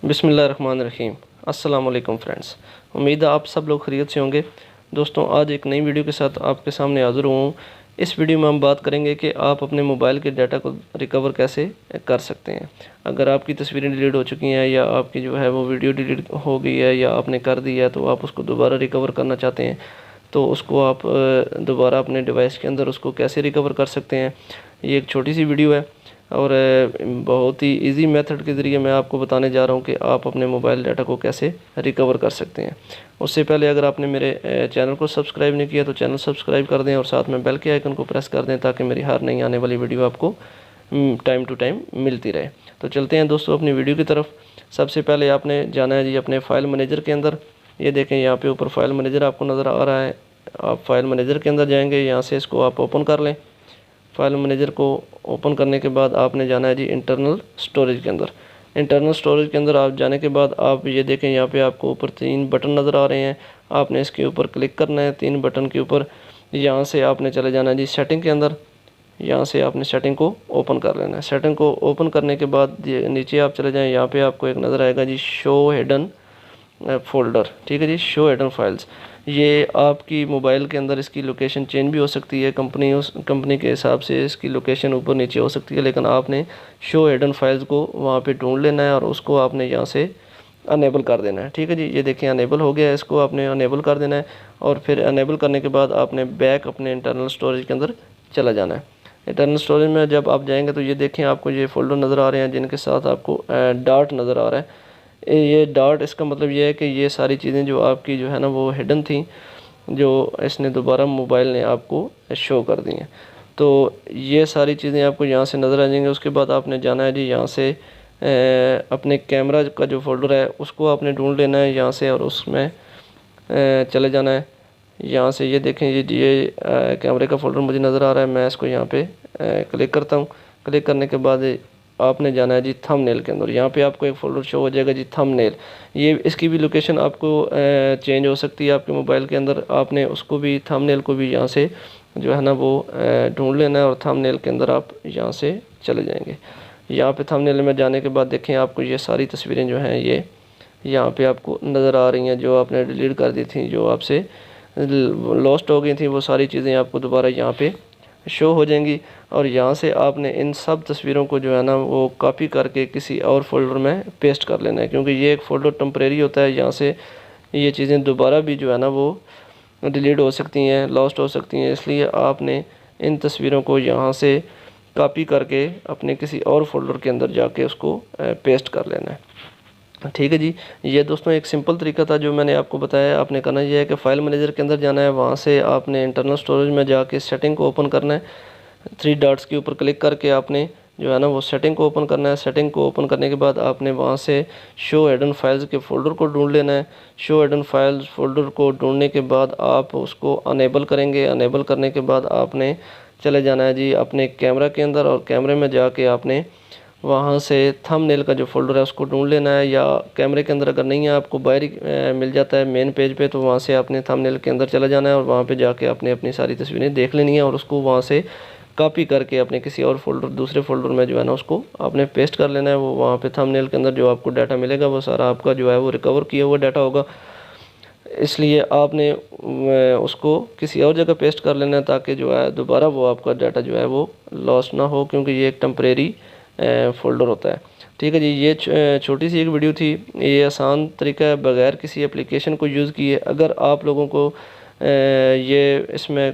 बिस्मिल्लाहिर्रहमानिर्रहीम। अस्सलाम वालेकुम फ्रेंड्स, उम्मीद है आप सब लोग खैरियत से होंगे। दोस्तों, आज एक नई वीडियो के साथ आपके सामने हाज़िर हुआ हूँ। इस वीडियो में हम बात करेंगे कि आप अपने मोबाइल के डाटा को रिकवर कैसे कर सकते हैं। अगर आपकी तस्वीरें डिलीट हो चुकी हैं या आपकी जो है वो वीडियो डिलीट हो गई है या आपने कर दी है, तो आप उसको दोबारा रिकवर करना चाहते हैं, तो उसको आप दोबारा अपने डिवाइस के अंदर उसको कैसे रिकवर कर सकते हैं। ये एक छोटी सी वीडियो है और बहुत ही इजी मेथड के ज़रिए मैं आपको बताने जा रहा हूँ कि आप अपने मोबाइल डाटा को कैसे रिकवर कर सकते हैं। उससे पहले अगर आपने मेरे चैनल को सब्सक्राइब नहीं किया तो चैनल सब्सक्राइब कर दें और साथ में बेल के आइकन को प्रेस कर दें ताकि मेरी हर नई आने वाली वीडियो आपको टाइम टू टाइम मिलती रहे। तो चलते हैं दोस्तों अपनी वीडियो की तरफ। सबसे पहले आपने जाना है जी अपने फ़ाइल मैनेजर के अंदर। ये देखें यहाँ पे ऊपर फाइल मैनेजर आपको नज़र आ रहा है। आप फाइल मैनेजर के अंदर जाएंगे, यहाँ से इसको आप ओपन कर लें। फाइल मैनेजर को ओपन करने के बाद आपने जाना है जी इंटरनल स्टोरेज के अंदर। इंटरनल स्टोरेज के अंदर आप जाने के बाद आप ये देखें यहाँ पे आपको ऊपर 3 बटन नज़र आ रहे हैं। आपने इसके ऊपर क्लिक करना है 3 बटन के ऊपर। यहाँ से आपने चले जाना है जी सेटिंग के अंदर। यहाँ से आपने सेटिंग को ओपन कर लेना है। सेटिंग को ओपन करने के बाद नीचे आप चले जाएँ, यहाँ पे आपको एक नज़र आएगा जी शो हिडन फ़ोल्डर। ठीक है जी, शो हिडन फाइल्स। ये आपकी मोबाइल के अंदर इसकी लोकेशन चेंज भी हो सकती है, कंपनी के हिसाब से इसकी लोकेशन ऊपर नीचे हो सकती है, लेकिन आपने शो हिडन फाइल्स को वहाँ पे ढूंढ लेना है और उसको आपने यहाँ से अनेबल कर देना है। ठीक है जी, ये देखें अनेबल हो गया है, इसको आपने अनेबल कर देना है और फिर अनेबल करने के बाद आपने बैक अपने इंटरनल स्टोरेज के अंदर चला जाना है। इंटरनल स्टोरेज में जब आप जाएंगे तो ये देखें आपको ये फ़ोल्डर नज़र आ रहे हैं जिनके साथ आपको डॉट नज़र आ रहा है। ये डॉट, इसका मतलब ये है कि ये सारी चीज़ें जो आपकी जो है ना वो हिडन थी, जो इसने दोबारा मोबाइल ने आपको शो कर दी हैं। तो ये सारी चीज़ें आपको यहाँ से नज़र आ जाएंगी। उसके बाद आपने जाना है जी यहाँ से अपने कैमरा का जो फ़ोल्डर है उसको आपने ढूंढ लेना है यहाँ से और उसमें चले जाना है। यहाँ से ये देखें ये कैमरे का फ़ोल्डर मुझे नज़र आ रहा है। मैं इसको यहाँ पे क्लिक करता हूँ। क्लिक करने के बाद आपने जाना है जी थंबनेल के अंदर। यहाँ पे आपको एक फ़ोल्डर शो हो जाएगा जी थंबनेल। ये इसकी भी लोकेशन आपको चेंज हो सकती है आपके मोबाइल के अंदर। आपने उसको भी थंबनेल को भी यहाँ से जो है ना वो ढूंढ लेना है और थंबनेल के अंदर आप यहाँ से चले जाएंगे। यहाँ पे थंबनेल में जाने के बाद देखें आपको ये सारी तस्वीरें जो हैं ये यहाँ पे आपको नज़र आ रही हैं, जो आपने डिलीट कर दी थी, जो आपसे लॉस्ट हो गई थी, वो सारी चीज़ें आपको दोबारा यहाँ पे शो हो जाएंगी। और यहाँ से आपने इन सब तस्वीरों को जो है ना वो कॉपी करके किसी और फोल्डर में पेस्ट कर लेना है, क्योंकि ये एक फ़ोल्डर टेम्परेरी होता है। यहाँ से ये चीज़ें दोबारा भी जो है ना वो डिलीट हो सकती हैं, लॉस्ट हो सकती हैं, इसलिए आपने इन तस्वीरों को यहाँ से कॉपी करके अपने किसी और फोल्डर के अंदर जाके उसको पेस्ट कर लेना है। ठीक है जी, ये दोस्तों एक सिंपल तरीका था जो मैंने आपको बताया। आपने करना यह है कि फ़ाइल मैनेजर के अंदर जाना है, वहाँ से आपने इंटरनल स्टोरेज में जाके सेटिंग को ओपन करना है। 3 डॉट्स के ऊपर क्लिक करके आपने जो है ना वो सेटिंग को ओपन करना है। सेटिंग को ओपन करने के बाद आपने वहाँ से शो हिडन फाइल्स के फ़ोल्डर को ढूंढ लेना है। शो हिडन फाइल्स फ़ोल्डर को ढूंढने के बाद आप उसको अनेबल करेंगे। अनेबल करने के बाद आपने चले जाना है जी अपने कैमरा के अंदर और कैमरे में जाके आपने वहाँ से थंबनेल का जो फ़ोल्डर है उसको ढूंढ लेना है, या कैमरे के अंदर अगर नहीं है आपको बाहर ही मिल जाता है मेन पेज पे, तो वहाँ से आपने थंबनेल के अंदर चला जाना है और वहाँ पे जाके आपने अपनी सारी तस्वीरें देख लेनी है और उसको वहाँ से कॉपी करके अपने किसी और फोल्डर दूसरे फोल्डर में जो है ना उसको आपने पेस्ट कर लेना है। वो वहाँ पे थंबनेल के अंदर जो आपको डाटा मिलेगा वो सारा आपका जो है वो रिकवर किया हुआ डाटा होगा, इसलिए आपने उसको किसी और जगह पेस्ट कर लेना है ताकि जो है दोबारा वो आपका डाटा जो है वो लॉस ना हो, क्योंकि ये एक टेम्परेरी फ़ोल्डर होता है। ठीक है जी, ये छोटी सी एक वीडियो थी। ये आसान तरीका है बगैर किसी एप्लीकेशन को यूज़ किए। अगर आप लोगों को ये इसमें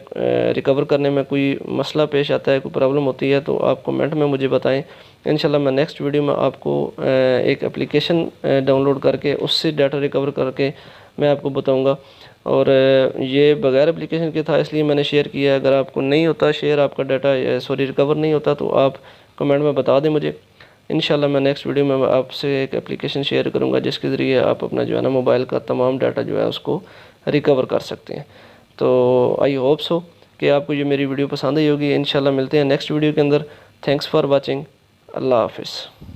रिकवर करने में कोई मसला पेश आता है, कोई प्रॉब्लम होती है, तो आप कमेंट में मुझे बताएं। इंशाल्लाह मैं नेक्स्ट वीडियो में आपको एक एप्लीकेशन डाउनलोड करके उससे डाटा रिकवर करके मैं आपको बताऊंगा। और ये बगैर एप्लीकेशन के था इसलिए मैंने शेयर किया। अगर आपको नहीं होता शेयर, आपका डाटा रिकवर नहीं होता, तो आप कमेंट में बता दें मुझे। इंशाल्लाह मैं नेक्स्ट वीडियो में आपसे एक एप्लीकेशन शेयर करूंगा जिसके ज़रिए आप अपना जो है ना मोबाइल का तमाम डाटा जो है उसको रिकवर कर सकते हैं। तो आई होप सो कि आपको ये मेरी वीडियो पसंद आई होगी। इंशाल्लाह मिलते हैं नेक्स्ट वीडियो के अंदर। Thanks for watching. अल्लाह हाफिज़।